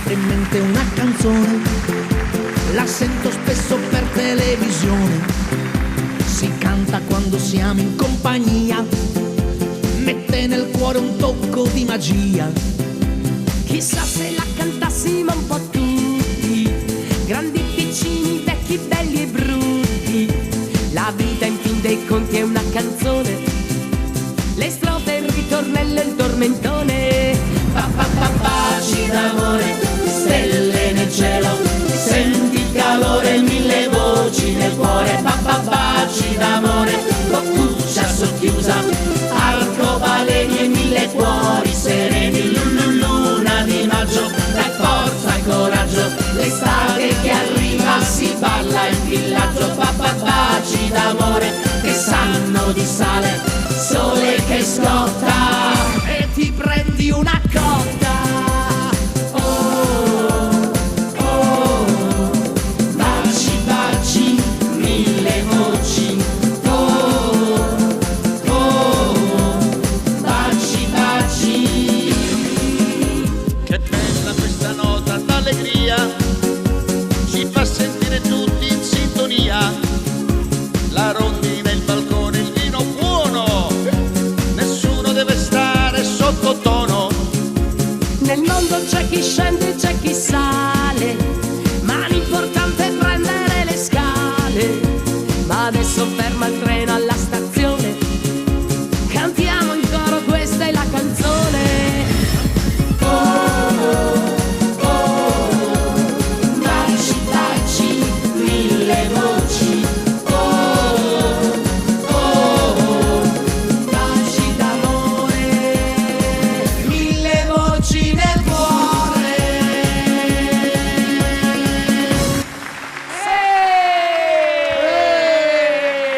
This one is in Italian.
sempre in mente una canzone, la sento spesso per televisione, si canta quando siamo in compagnia, mette nel cuore un tocco di magia. Chissà se la cantassimo un po' tutti, grandi, piccini, vecchi, belli e brutti. La vita in fin dei conti è una canzone, le strofe, il ritornello e il tormentone. Baci d'amore, stelle nel cielo, senti il calore, mille voci nel cuore. Baci d'amore, boccuccia socchiusa, arcobaleni e mille cuori sereni. Luna di maggio, dai forza e coraggio, l'estate che arriva si balla in villaggio. Baci d'amore che sanno di sale, sole che scotta e ti prendi una cotta. Oh, oh, baci, baci, mille voci. Oh, oh, baci, baci. Che bella questa nota d'allegria, ci fa sentire tutti in sintonia. La rondine, il balcone, il vino buono, nessuno deve stare sottotono. Nel mondo c'è chi scende, c'è chi sa,